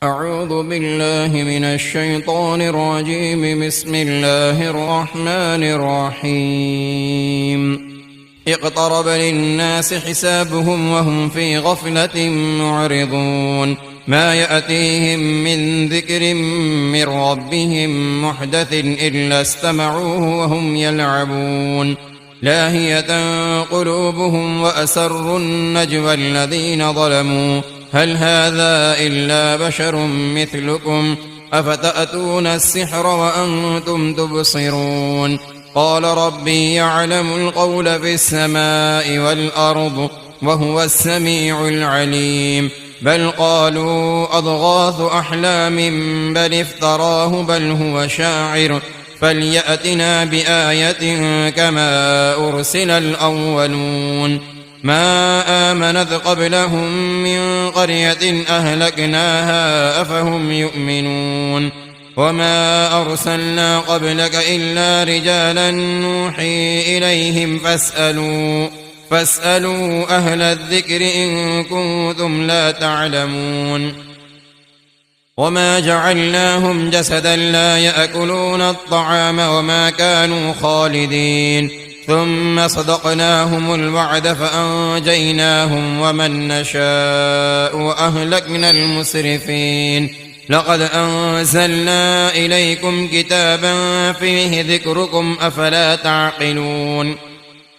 أعوذ بالله من الشيطان الرجيم. بسم الله الرحمن الرحيم. اقترب للناس حسابهم وهم في غفلة معرضون. ما يأتيهم من ذكر من ربهم محدث إلا استمعوه وهم يلعبون. لاهية قلوبهم وأسروا النجوى الذين ظلموا هل هذا إلا بشر مثلكم أفتأتون السحر وأنتم تبصرون. قال ربي يعلم القول في السماء والأرض وهو السميع العليم. بل قالوا أضغاث أحلام بل افتراه بل هو شاعر فليأتنا بآية كما أرسل الأولون. ما آمنت قبلهم من قرية أهلكناها أفهم يؤمنون. وما أرسلنا قبلك إلا رجالا نوحي إليهم فاسألوا أهل الذكر إن كنتم لا تعلمون. وما جعلناهم جسدا لا يأكلون الطعام وما كانوا خالدين. ثم صدقناهم الوعد فأنجيناهم ومن نشاء وأهلكنا المسرفين. لقد أنزلنا إليكم كتابا فيه ذكركم أفلا تعقلون.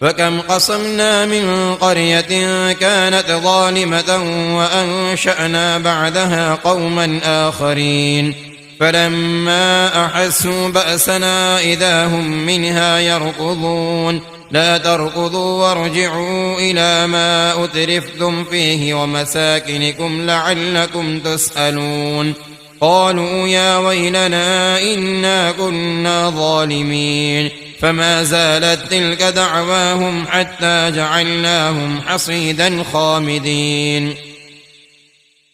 فكم قصمنا من قرية كانت ظالمة وأنشأنا بعدها قوما آخرين فلما أحسوا بأسنا إذا هم منها يركضون. لا تركضوا وارجعوا إلى ما أترفتم فيه ومساكنكم لعلكم تسألون. قالوا يا ويلنا إنا كنا ظالمين. فما زالت تلك دعواهم حتى جعلناهم حصيدا خامدين.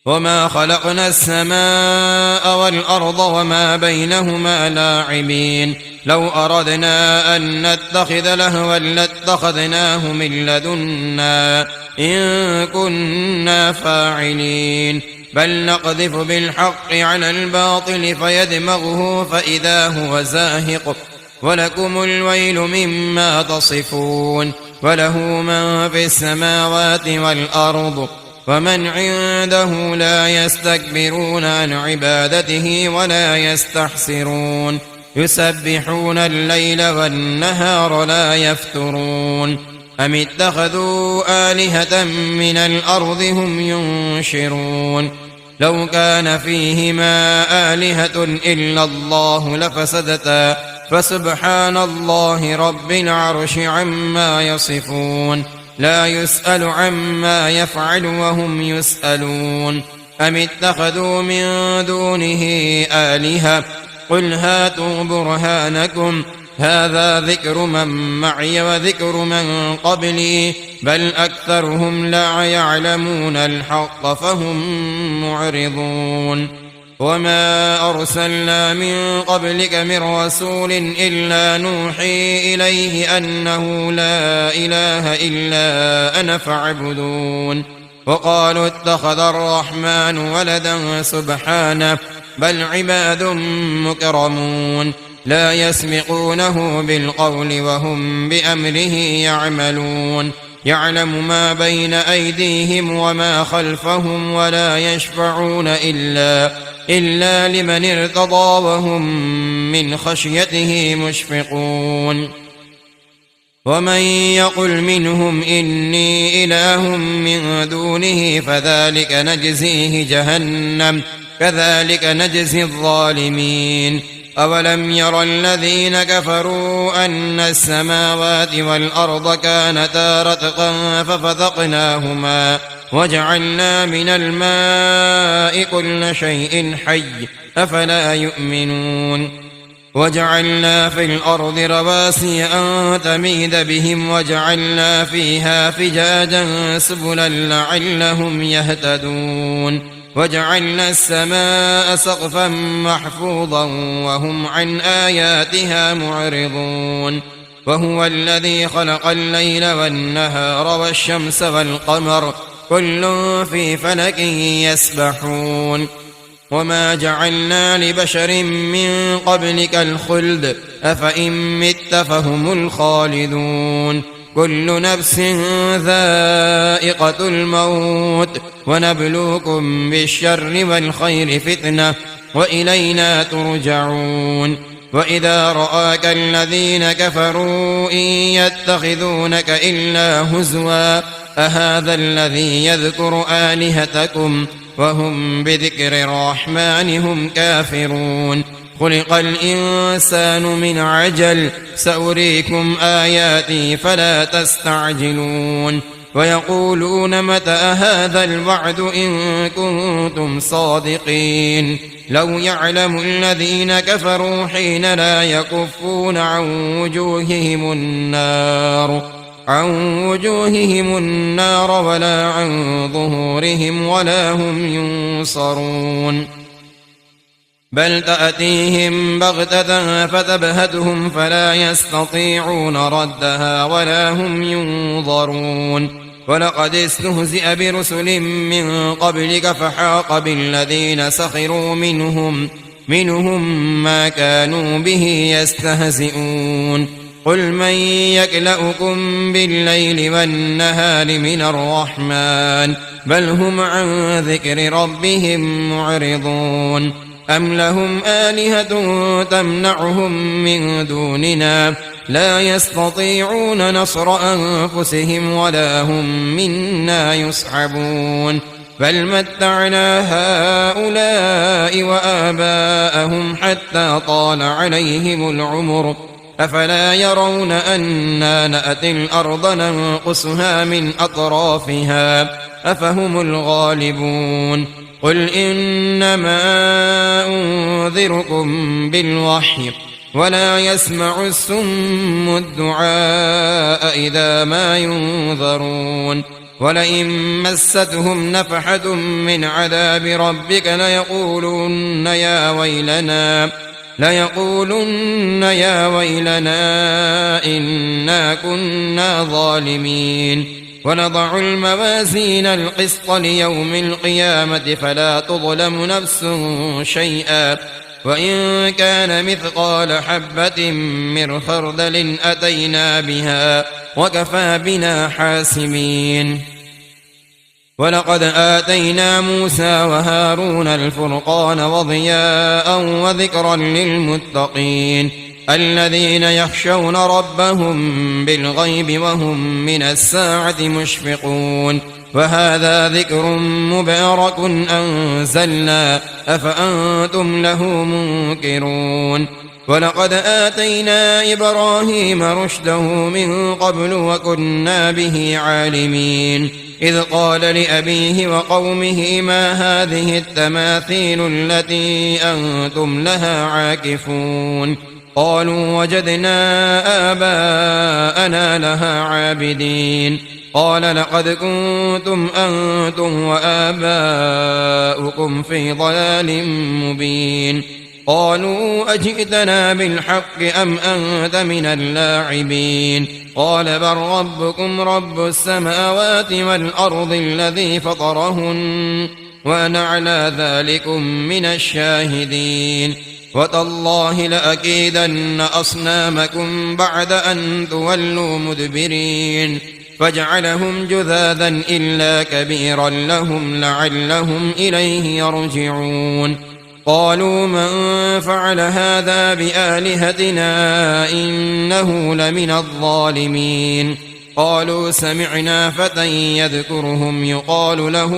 وما خلقنا السماء والأرض وما بينهما لاعبين. لو أردنا أن نتخذ لهوا لاتخذناه من لدنا إن كنا فاعلين. بل نقذف بالحق على الباطل فيدمغه فإذا هو زاهق ولكم الويل مما تصفون. وله من في السماوات والأرض ومن عنده لا يستكبرون عن عبادته ولا يستحسرون. يسبحون الليل والنهار لا يفترون. أم اتخذوا آلهة من الأرض هم ينشرون. لو كان فيهما آلهة إلا الله لفسدتا فسبحان الله رب العرش عما يصفون. لا يسأل عما يفعل وهم يسألون. أم اتخذوا من دونه آلهة قل هاتوا برهانكم هذا ذكر من معي وذكر من قبلي بل أكثرهم لا يعلمون الحق فهم معرضون. وما أرسلنا من قبلك من رسول إلا نوحي إليه أنه لا إله إلا أنا فاعبدون. وقالوا اتخذ الرحمن ولدا سبحانه بل عباد مكرمون لا يسبقونه بالقول وهم بأمره يعملون. يعلم ما بين أيديهم وما خلفهم ولا يشفعون إلا لمن ارتضى وهم من خشيته مشفقون. ومن يقل منهم إني إله من دونه فذلك نجزيه جهنم كذلك نجزي الظالمين. أولم ير الذين كفروا أن السماوات والأرض كانتا رتقا ففتقناهما وجعلنا من الماء كل شيء حي أفلا يؤمنون. وجعلنا في الأرض رواسي أن تميد بهم وجعلنا فيها فجاجا سبلا لعلهم يهتدون. وجعلنا السماء سقفا محفوظا وهم عن آياتها معرضون. وهو الذي خلق الليل والنهار والشمس والقمر كل في فلك يسبحون. وما جعلنا لبشر من قبلك الخلد أفإن مت فهم الخالدون كل نفس ذائقة الموت ونبلوكم بالشر والخير فتنة وإلينا ترجعون وإذا رآك الذين كفروا إن يتخذونك إلا هزوا أهذا الذي يذكر آلهتكم وهم بذكر الرحمن هم كافرون خلق الإنسان من عجل سأريكم آياتي فلا تستعجلون ويقولون متى هذا الوعد إن كنتم صادقين لو يعلم الذين كفروا حين لا يكفون عن وجوههم النار ولا عن ظهورهم ولا هم ينصرون بل تأتيهم بغتة فتبهتهم فلا يستطيعون ردها ولا هم ينظرون ولقد استهزئ برسل من قبلك فحاق بالذين سخروا منهم ما كانوا به يستهزئون قل من يكلؤكم بالليل والنهار من الرحمن بل هم عن ذكر ربهم معرضون أم لهم آلهة تمنعهم من دوننا لا يستطيعون نصر أنفسهم ولا هم منا يصحبون بل متعنا هؤلاء وآباءهم حتى طال عليهم العمر أفلا يرون أنا نأتي الأرض ننقصها من أطرافها أفهم الغالبون قل إنما أنذركم بالوحي ولا يسمع السم الدعاء إذا ما ينذرون ولئن مستهم نفحة من عذاب ربك ليقولن يا ويلنا إنا كنا ظالمين ونضع الموازين القسط ليوم القيامة فلا تظلم نفس شيئا وإن كان مثقال حبة من خردل أتينا بها وكفى بنا حاسبين ولقد آتينا موسى وهارون الفرقان وضياء وذكرا للمتقين الذين يخشون ربهم بالغيب وهم من الساعة مشفقون وهذا ذكر مبارك أنزلنا أفأنتم له منكرون ولقد آتينا إبراهيم رشده من قبل وكنا به عالمين إذ قال لأبيه وقومه ما هذه التماثيل التي أنتم لها عاكفون قالوا وجدنا آباءنا لها عابدين قال لقد كنتم أنتم وآباؤكم في ضلال مبين قالوا أجئتنا بالحق أم أنت من اللاعبين قال بل ربكم رب السماوات والأرض الذي فطرهن وأنا على ذلكم من الشاهدين وتالله لأكيدن أصنامكم بعد أن تولوا مدبرين فاجعلهم جذاذا إلا كبيرا لهم لعلهم إليه يرجعون قالوا من فعل هذا بآلهتنا إنه لمن الظالمين قالوا سمعنا فتى يذكرهم يقال له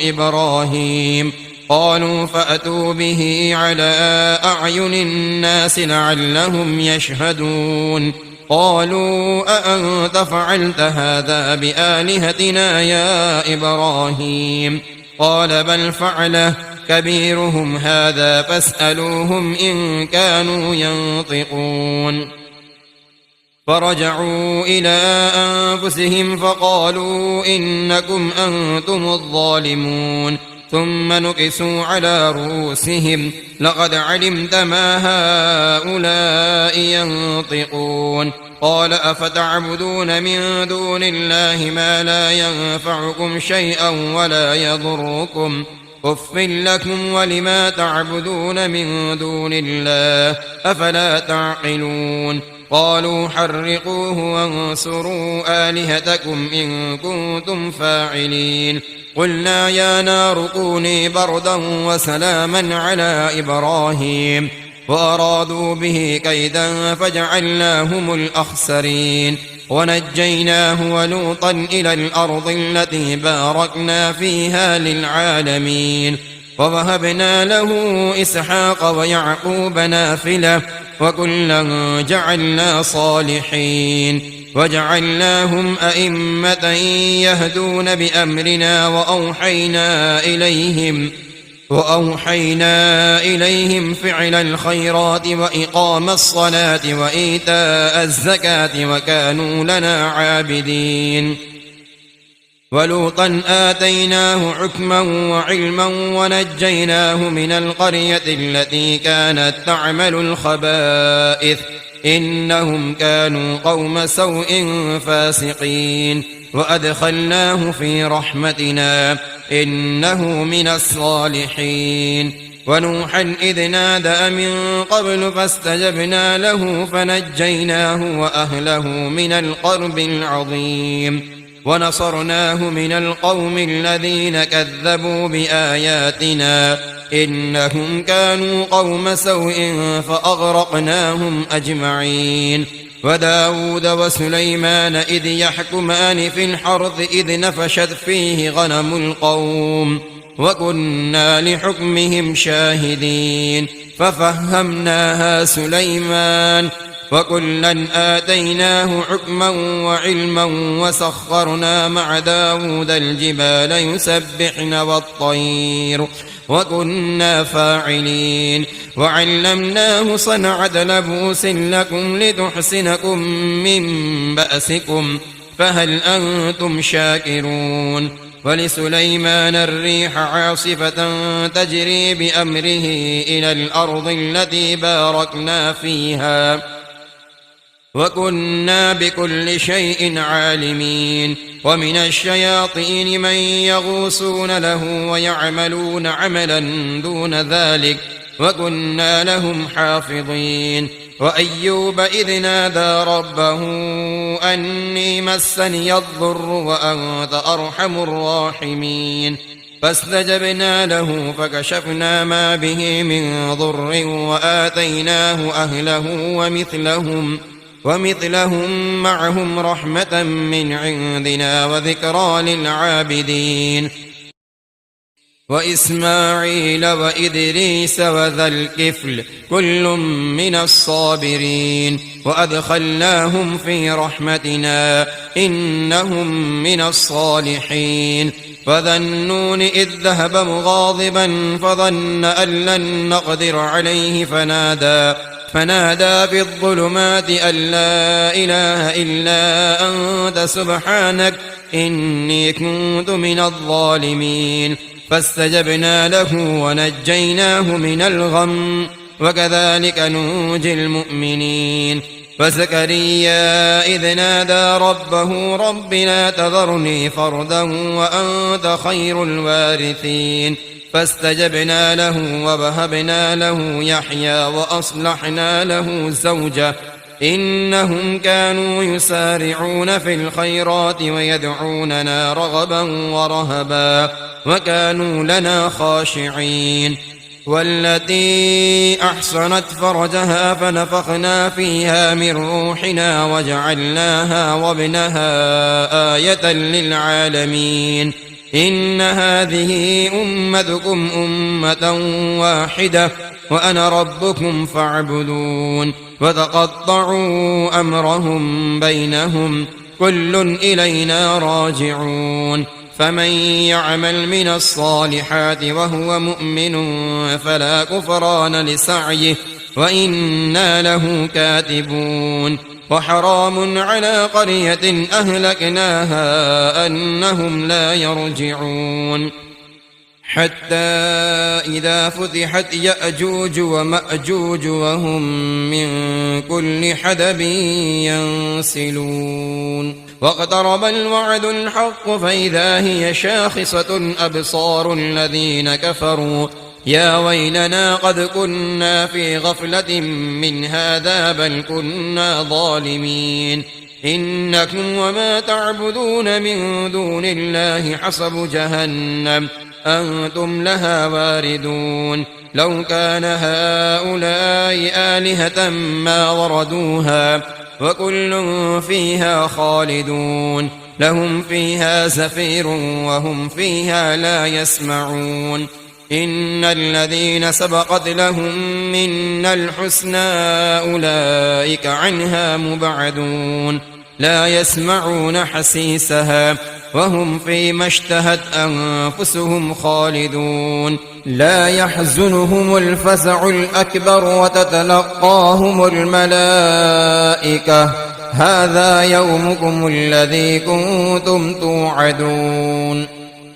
إبراهيم قالوا فأتوا به على أعين الناس لعلهم يشهدون قالوا أأنت فعلت هذا بآلهتنا يا إبراهيم قال بل فعله كبيرهم هذا فاسألوهم إن كانوا ينطقون فرجعوا إلى أنفسهم فقالوا إنكم أنتم الظالمون ثم نكسوا على رؤوسهم لقد علمت ما هؤلاء ينطقون قال أفتعبدون من دون الله ما لا ينفعكم شيئا ولا يضركم أف لكم ولما تعبدون من دون الله أفلا تعقلون قالوا حرقوه وانصروا آلهتكم إن كنتم فاعلين قلنا يا نار كوني بردا وسلاما على إبراهيم وأرادوا به كيدا فجعلناهم الأخسرين ونجيناه ولوطا إلى الأرض التي باركنا فيها للعالمين ووهبنا له إسحاق ويعقوب نافلة وكلا جعلنا صالحين وجعلناهم أئمة يهدون بأمرنا وأوحينا إليهم فعل الخيرات وإقام الصلاة وإيتاء الزكاة وكانوا لنا عابدين ولوطا آتيناه حكما وعلما ونجيناه من القرية التي كانت تعمل الخبائث إنهم كانوا قوم سوء فاسقين وأدخلناه في رحمتنا إنه من الصالحين ونوحا إذ نادى من قبل فاستجبنا له فنجيناه وأهله من الكرب العظيم ونصرناه من القوم الذين كذبوا بآياتنا إنهم كانوا قوم سوء فأغرقناهم أجمعين وداود وسليمان إذ يحكمان في الحرث إذ نفشت فيه غنم القوم وكنا لحكمهم شاهدين ففهمناها سليمان وكلا آتيناه حكما وعلما وسخرنا مع داود الجبال يسبحن والطير وكنا فاعلين وعلمناه صنعة لبوس لكم لتحسنكم من بأسكم فهل أنتم شاكرون ولسليمان الريح عاصفة تجري بأمره إلى الأرض التي باركنا فيها وكنا بكل شيء عالمين ومن الشياطين من يغوصون له ويعملون عملا دون ذلك وكنا لهم حافظين وأيوب إذ نادى ربه أني مسني الضر وأنت أرحم الراحمين فاستجبنا له فكشفنا ما به من ضر وآتيناه أهله ومثلهم معهم رحمة من عندنا وذكرى للعابدين وإسماعيل وإدريس وذا الكفل كل من الصابرين وأدخلناهم في رحمتنا إنهم من الصالحين فذا النون إذ ذهب مغاضبا فظن أن لن نقدر عليه فنادى في الظلمات أن لا إله إلا أنت سبحانك إني كنت من الظالمين فاستجبنا له ونجيناه من الغم وكذلك ننجي المؤمنين فزكريا إذ نادى ربه رب لا تذرني فردا وأنت خير الوارثين فاستجبنا له ووهبنا له يحيى وأصلحنا له زوجه إنهم كانوا يسارعون في الخيرات ويدعوننا رغبا ورهبا وكانوا لنا خاشعين والتي أحصنت فرجها فنفخنا فيها من روحنا وجعلناها وابنها آية للعالمين إن هذه أمتكم أمة واحدة وأنا ربكم فاعبدون وتقطعوا أمرهم بينهم كل إلينا راجعون فمن يعمل من الصالحات وهو مؤمن فلا كفران لسعيه وإنا له كاتبون وحرام على قرية أهلكناها أنهم لا يرجعون حتى إذا فتحت يأجوج ومأجوج وهم من كل حدب ينسلون واقترب الوعد الحق فإذا هي شاخصة أبصار الذين كفروا يا ويلنا قد كنا في غفلة من هذا بل كنا ظالمين إنكم وما تعبدون من دون الله حصب جهنم أنتم لها واردون لو كان هؤلاء آلهة ما وردوها وكل فيها خالدون لهم فيها زفير وهم فيها لا يسمعون إن الذين سبقت لهم منا الحسنى أولئك عنها مبعدون لا يسمعون حسيسها وهم فيما اشتهت أنفسهم خالدون لا يحزنهم الفزع الأكبر وتتلقاهم الملائكة هذا يومكم الذي كنتم توعدون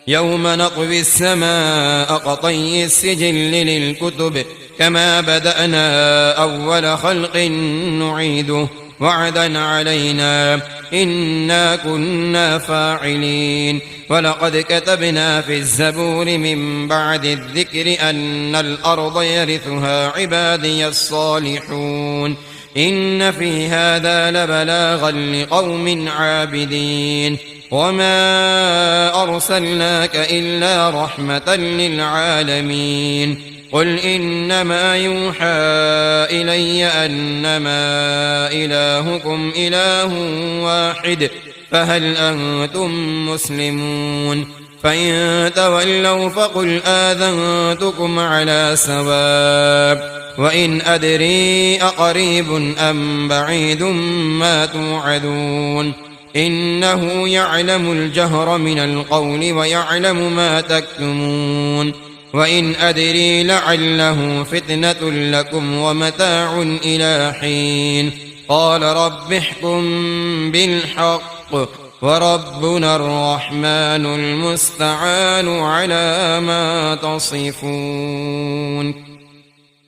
يوم نطوي السماء كطي السجل للكتب كما بدأنا أول خلق نعيده وعدا علينا إنا كنا فاعلين ولقد كتبنا في الزبور من بعد الذكر أن الأرض يرثها عبادي الصالحون إن في هذا لبلاغا لقوم عابدين وما أرسلناك إلا رحمة للعالمين قل إنما يوحى إلي أنما إلهكم إله واحد فهل أنتم مسلمون فإن تولوا فقل آذنتكم على سواء وإن أدري أقريب أم بعيد ما توعدون إنه يعلم الجهر من القول ويعلم ما تكتمون وإن أدري لعله فتنة لكم ومتاع إلى حين قال رب احكم بالحق وربنا الرحمن المستعان على ما تصفون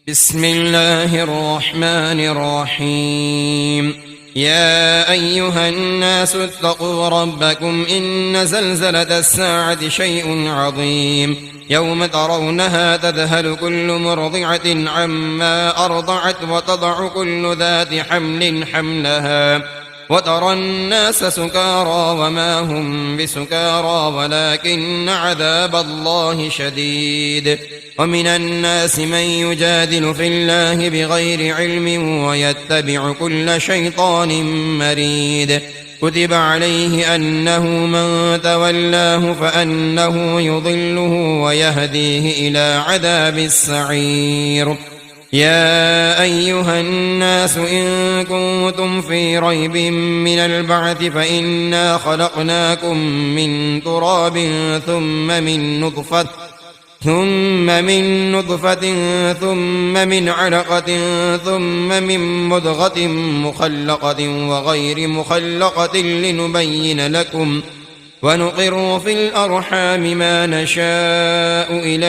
بسم الله الرحمن الرحيم يا أيها الناس اتقوا ربكم إن زلزلة الساعة شيء عظيم يوم ترونها تذهل كل مرضعة عما أرضعت وتضع كل ذات حمل حملها وترى الناس سكارى وما هم بسكارى ولكن عذاب الله شديد ومن الناس من يجادل في الله بغير علم ويتبع كل شيطان مريد كتب عليه أنه من تولاه فأنه يضله ويهديه إلى عذاب السعير يا أيها الناس إن كنتم في ريب من البعث فإنا خلقناكم من تراب ثم من نطفة ثم من علقة ثم من مضغة مخلقة وغير مخلقة لنبين لكم ونقر في الأرحام ما نشاء إلى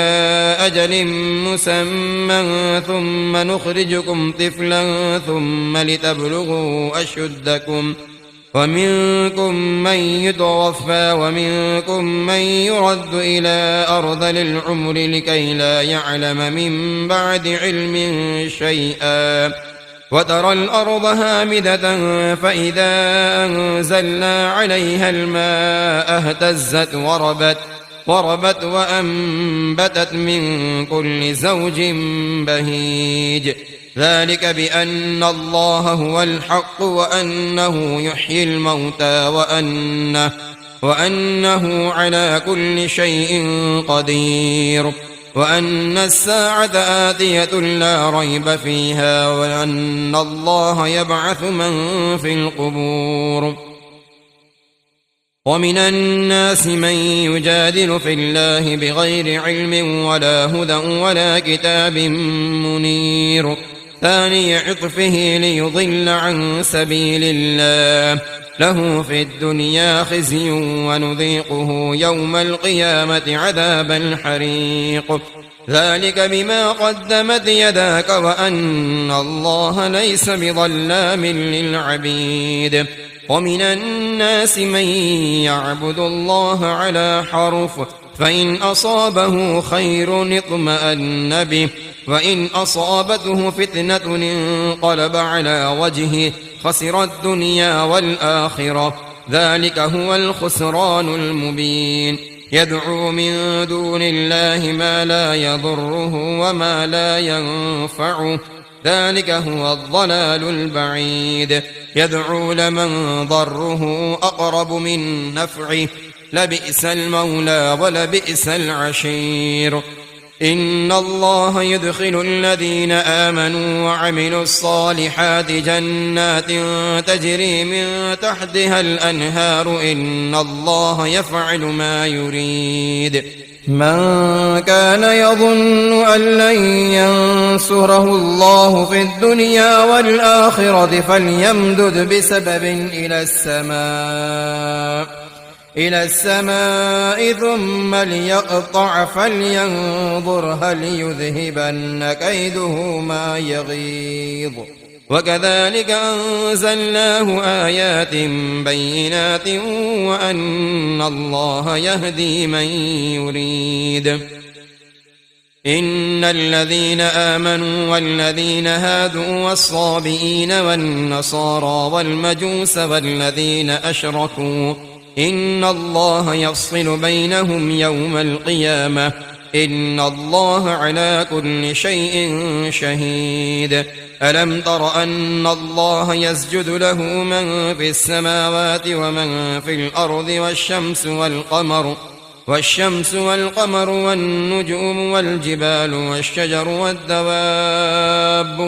أجل مسمى ثم نخرجكم طفلا ثم لتبلغوا أشدكم ومنكم من يتوفى ومنكم من يرد إلى أرذل العمر لكي لا يعلم من بعد علم شيئا وترى الأرض هامدة فإذا أنزلنا عليها الماء اهتزت وربت وأنبتت من كل زوج بهيج ذلك بأن الله هو الحق وأنه يحيي الموتى وأنه على كل شيء قدير وأن الساعة آتية لا ريب فيها وأن الله يبعث من في القبور ومن الناس من يجادل في الله بغير علم ولا هدى ولا كتاب منير ثاني عطفه ليضل عن سبيل الله له في الدنيا خزي ونذيقه يوم القيامة عذاب الحريق ذلك بما قدمت يداك وأن الله ليس بظلام للعبيد ومن الناس من يعبد الله على حرف فإن أصابه خير اطمأن به وإن أصابته فتنة انقلب على وجهه خسر الدنيا والآخرة ذلك هو الخسران المبين يدعو من دون الله ما لا يضره وما لا ينفعه ذلك هو الضلال البعيد يدعو لمن ضره أقرب من نفعه لبئس المولى ولبئس العشير إن الله يدخل الذين آمنوا وعملوا الصالحات جنات تجري من تحتها الأنهار إن الله يفعل ما يريد من كان يظن أن لن ينصره الله في الدنيا والآخرة فليمدد بسبب إلى السماء ثم ليقطع فلينظر هل يذهبن كيده ما يغيظ وكذلك أنزلناه آيات بينات وأن الله يهدي من يريد إن الذين آمنوا والذين هادوا والصابئين والنصارى والمجوس والذين أشركوا إن الله يفصل بينهم يوم القيامة إن الله على كل شيء شهيد ألم تر أن الله يسجد له من في السماوات ومن في الأرض والشمس والقمر والنجوم والجبال والشجر والدواب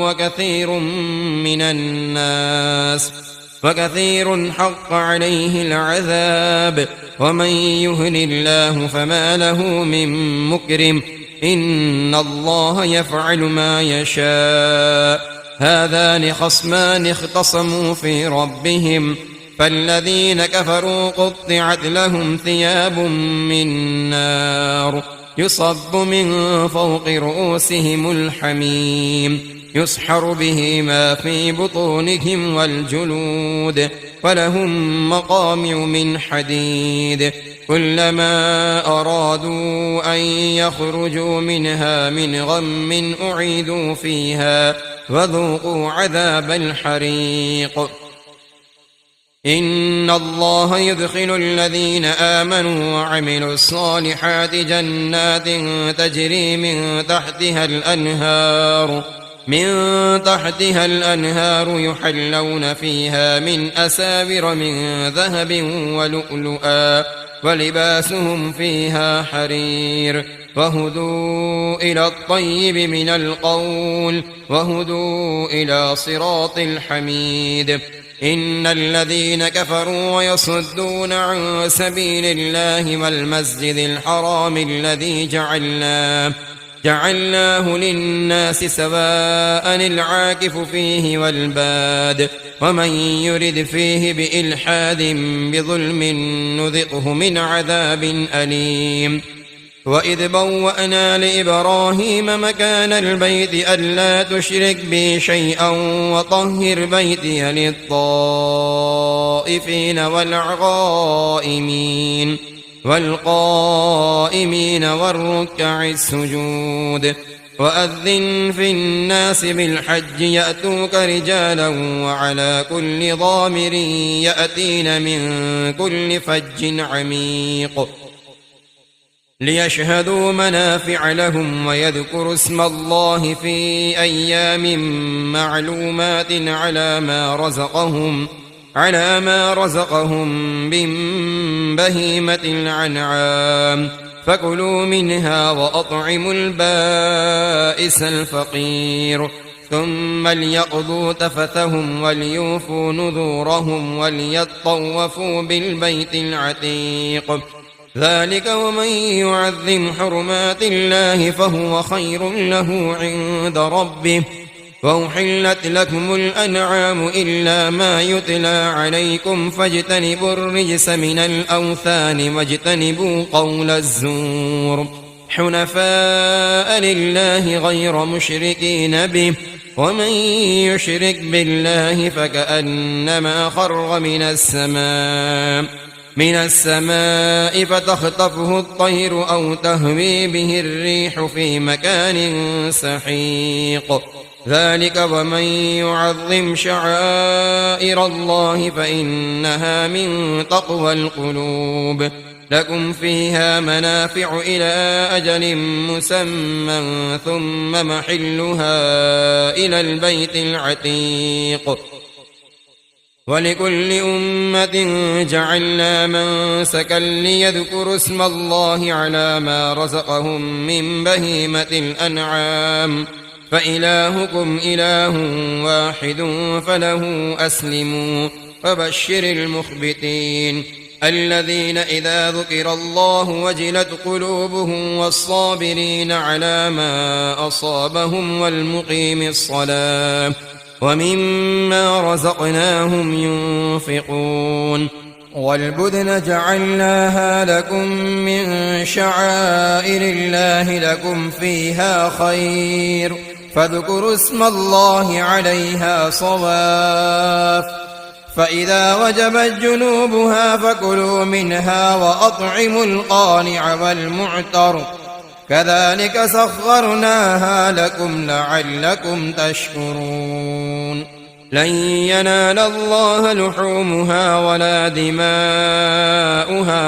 وكثير حق عليه العذاب ومن يهن الله فما له من مكرم إن الله يفعل ما يشاء هذان خصمان اختصموا في ربهم فالذين كفروا قطعت لهم ثياب من نار يصب من فوق رؤوسهم الحميم يسحر به ما في بطونهم والجلود ولهم مقامع من حديد كلما أرادوا أن يخرجوا منها من غم أعيدوا فيها وذوقوا عذاب الحريق إن الله يدخل الذين آمنوا وعملوا الصالحات جنات تجري من تحتها الأنهار يحلون فيها من أساور من ذهب ولؤلؤا ولباسهم فيها حرير وهدوا إلى الطيب من القول وهدوا إلى صراط الحميد إن الذين كفروا ويصدون عن سبيل الله والمسجد الحرام الذي جعلناه للناس سواء العاكف فيه والباد ومن يرد فيه بإلحاد بظلم نذقه من عذاب أليم وإذ بوأنا لإبراهيم مكان البيت ألا تشرك بي شيئا وطهر بيتي للطائفين والقائمين والركع السجود وأذن في الناس بالحج يأتوك رجالا وعلى كل ضامر يأتين من كل فج عميق ليشهدوا منافع لهم ويذكروا اسم الله في أيام معلومات على ما رزقهم من بهيمة الأنعام فكلوا منها وأطعموا البائس الفقير ثم ليقضوا تفثهم وليوفوا نذورهم وليطوفوا بالبيت العتيق ذلك ومن يعظم حرمات الله فهو خير له عند ربه وأحلت لكم الأنعام إلا ما يتلى عليكم فاجتنبوا الرجس من الأوثان واجتنبوا قول الزور حنفاء لله غير مشركين به ومن يشرك بالله فكأنما خر من السماء فتخطفه الطير أو تهوي به الريح في مكان سحيق ذلك ومن يعظم شعائر الله فإنها من تقوى القلوب لكم فيها منافع إلى أجل مسمى ثم محلها إلى البيت العتيق ولكل أمة جعلنا منسكا ليذكروا اسم الله على ما رزقهم من بهيمة الأنعام فإلهكم إله واحد فله أسلموا فبشر المخبتين الذين إذا ذكر الله وجلت قلوبهم والصابرين على ما أصابهم والمقيم الصلاة ومما رزقناهم ينفقون والبدن جعلناها لكم من شعائر الله لكم فيها خير فاذكروا اسم الله عليها صواف فإذا وجبت جنوبها فكلوا منها وأطعموا القانع والمعتر كذلك سخرناها لكم لعلكم تشكرون لن ينال الله لحومها ولا دماؤها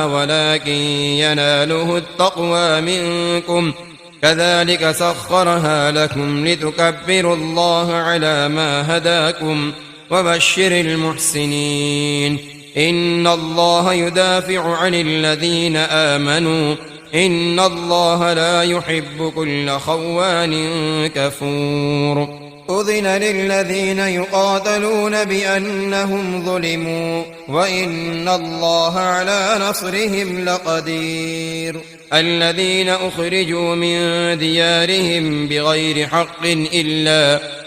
ولكن يناله التقوى منكم كذلك سخرها لكم لتكبروا الله على ما هداكم وبشر المحسنين إن الله يدافع عن الذين آمنوا إن الله لا يحب كل خوان كفور أذن للذين يقاتلون بأنهم ظلموا وإن الله على نصرهم لقدير الذين أخرجوا من ديارهم بغير حق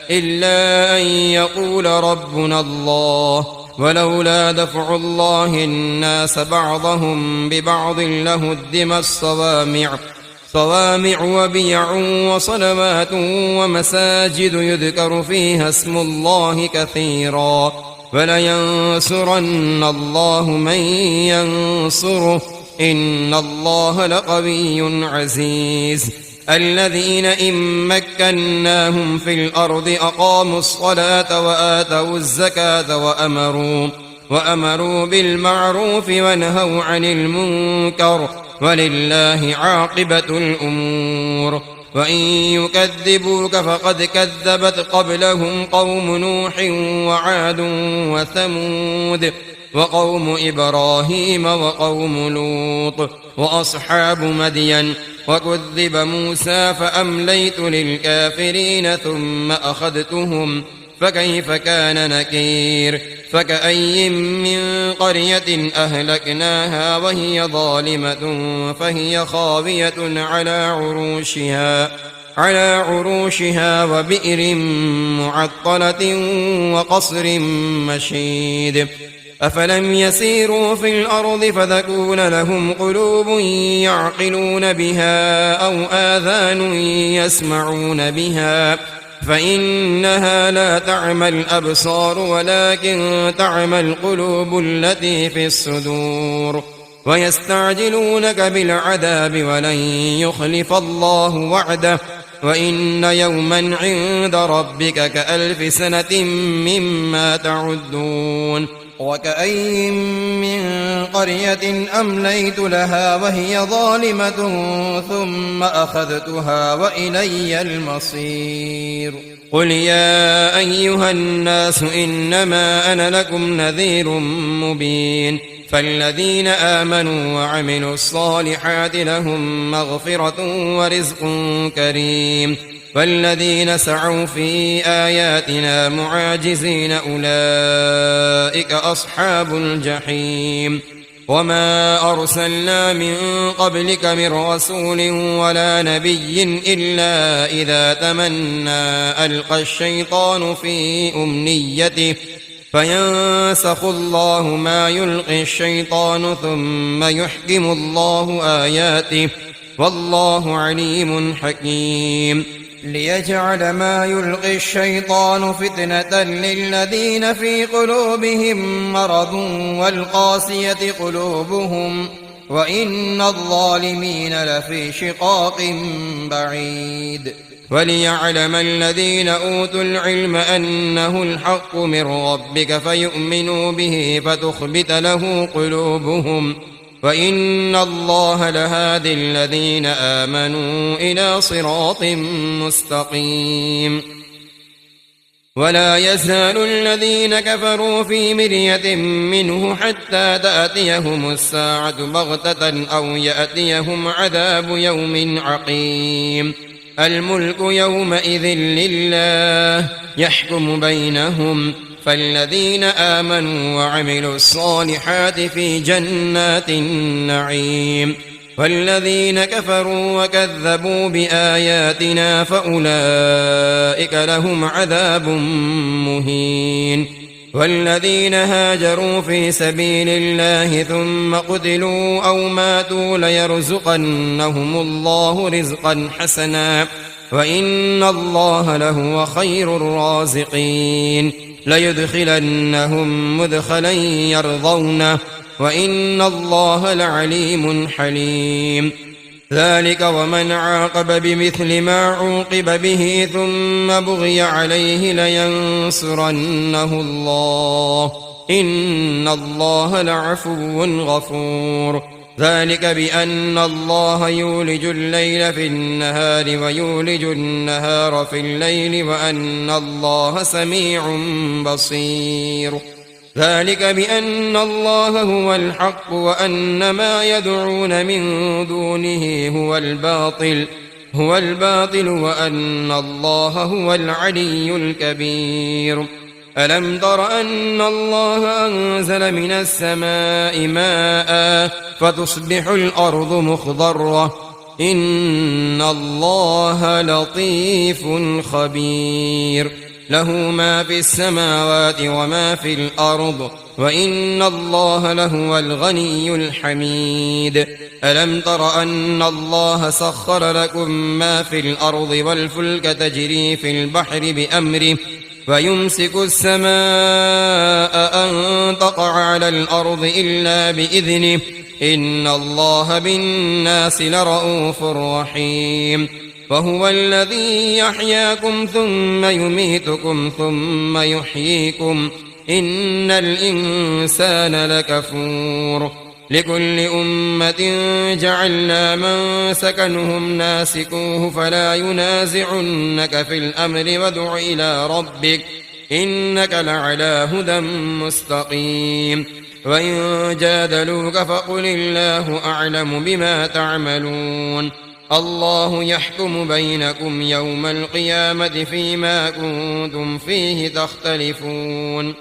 إلا أن يقول ربنا الله ولولا دفع الله الناس بعضهم ببعض لهدم صوامع وبيع وصلوات ومساجد يذكر فيها اسم الله كثيرا ولينصرن الله من ينصره إن الله لقوي عزيز الذين إن مكناهم في الأرض أقاموا الصلاة وآتوا الزكاة وأمروا بالمعروف ونهوا عن المنكر ولله عاقبة الأمور وإن يكذبوك فقد كذبت قبلهم قوم نوح وعاد وثمود وقوم إبراهيم وقوم لوط وأصحاب مدين وكذب موسى فأمليت للكافرين ثم أخذتهم فكيف كان نكير فكأي من قرية أهلكناها وهي ظالمة فهي خاوية على عروشها وبئر معطلة وقصر مشيد أفلم يسيروا في الأرض فتكون لهم قلوب يعقلون بها أو آذان يسمعون بها فإنها لا تعمى الأبصار ولكن تعمى القلوب التي في الصدور ويستعجلونك بالعذاب ولن يخلف الله وعده وإن يوما عند ربك كألف سنة مما تعدون وكأي من قرية أمليت لها وهي ظالمة ثم أخذتها وإلي المصير قل يا أيها الناس إنما أنا لكم نذير مبين فالذين آمنوا وعملوا الصالحات لهم مغفرة ورزق كريم والذين سعوا في آياتنا معاجزين أولئك أصحاب الجحيم وما أرسلنا من قبلك من رسول ولا نبي إلا إذا تمنى ألقى الشيطان في أمنيته فينسخ الله ما يلقي الشيطان ثم يحكم الله آياته والله عليم حكيم ليجعل ما يلقي الشيطان فتنة للذين في قلوبهم مرض والقاسية قلوبهم وإن الظالمين لفي شقاق بعيد وليعلم الذين أوتوا العلم أنه الحق من ربك فيؤمنوا به فتخبت له قلوبهم وإن الله لهادي الذين آمنوا إلى صراط مستقيم ولا يزال الذين كفروا في مرية منه حتى تأتيهم الساعة بغتة أو يأتيهم عذاب يوم عقيم الملك يومئذ لله يحكم بينهم فالذين آمنوا وعملوا الصالحات في جنات النعيم والذين كفروا وكذبوا بآياتنا فأولئك لهم عذاب مهين والذين هاجروا في سبيل الله ثم قتلوا أو ماتوا ليرزقنهم الله رزقا حسنا وإن الله لهو خير الرازقين ليدخلنهم مدخلا يرضونه وإن الله لعليم حليم ذلك ومن عاقب بمثل ما عوقب به ثم بغي عليه لينصرنه الله إن الله لعفو غفور ذلك بأن الله يولج الليل في النهار ويولج النهار في الليل وأن الله سميع بصير ذلك بأن الله هو الحق وأن ما يدعون من دونه هو الباطل وأن الله هو العلي الكبير ألم تر أن الله أنزل من السماء ماء فتصبح الأرض مخضرة إن الله لطيف خبير له ما في السماوات وما في الأرض وإن الله لهو الغني الحميد ألم تر أن الله سخر لكم ما في الأرض والفلك تجري في البحر بأمره ويمسك السماء أن تقع على الأرض إلا بإذنه إن الله بالناس لرؤوف رحيم وهو الذي يحياكم ثم يميتكم ثم يحييكم إن الإنسان لكفور لكل أمة جعلنا من سكنهم ناسكوه فلا ينازعنك في الأمر وادع إلى ربك إنك لعلى هدى مستقيم وإن جادلوك فقل الله أعلم بما تعملون الله يحكم بينكم يوم القيامة فيما كنتم فيه تختلفون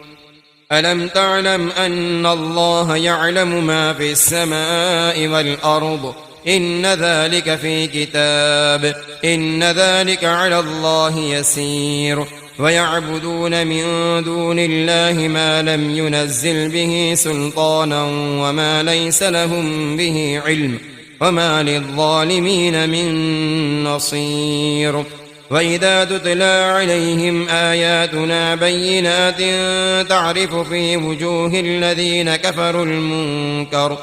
ألم تعلم أن الله يعلم ما في السماء والأرض إن ذلك في كتاب إن ذلك على الله يسير ويعبدون من دون الله ما لم ينزل به سلطانا وما ليس لهم به علم وما للظالمين من نصير وإذا تتلى عليهم آياتنا بينات تعرف في وجوه الذين كفروا المنكر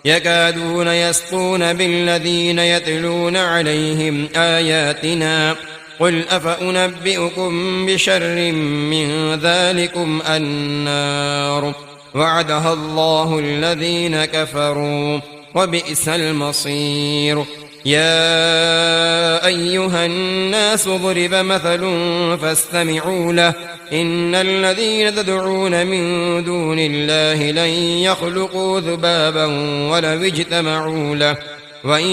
يكادون يسطون بالذين يتلون عليهم آياتنا قل أفأنبئكم بشر من ذلكم النار وعدها الله الذين كفروا وبئس المصير يا أيها الناس ضرب مثل فاستمعوا له إن الذين تدعون من دون الله لن يخلقوا ذبابا ولو اجتمعوا له وإن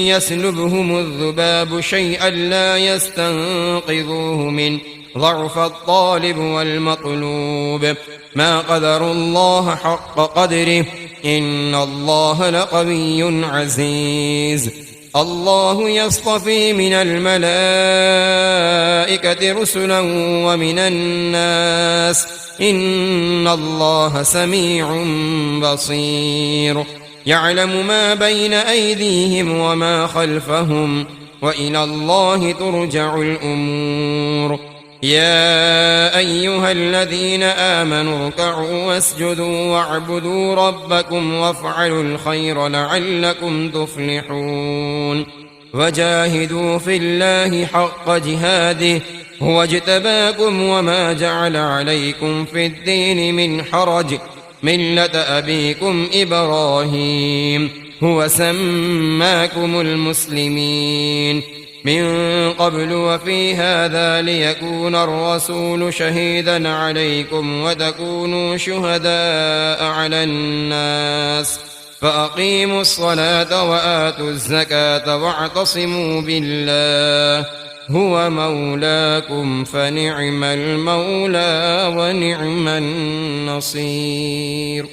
يسلبهم الذباب شيئا لا يستنقذوه منه ضعف الطالب والمطلوب ما قدروا الله حق قدره إن الله لقوي عزيز الله يصطفي من الملائكة رسلا ومن الناس إن الله سميع بصير يعلم ما بين أيديهم وما خلفهم وإلى الله ترجع الأمور. يا أيها الذين آمنوا اركعوا واسجدوا واعبدوا ربكم وافعلوا الخير لعلكم تفلحون. وجاهدوا في الله حق جهاده هو اجتباكم وما جعل عليكم في الدين من حرج ملة أبيكم إبراهيم هو سماكم المسلمين من قبل وفي هذا ليكون الرسول شهيدا عليكم وتكونوا شهداء على الناس فأقيموا الصلاة وآتوا الزكاة واعتصموا بالله هو مولاكم فنعم المولى ونعم النصير.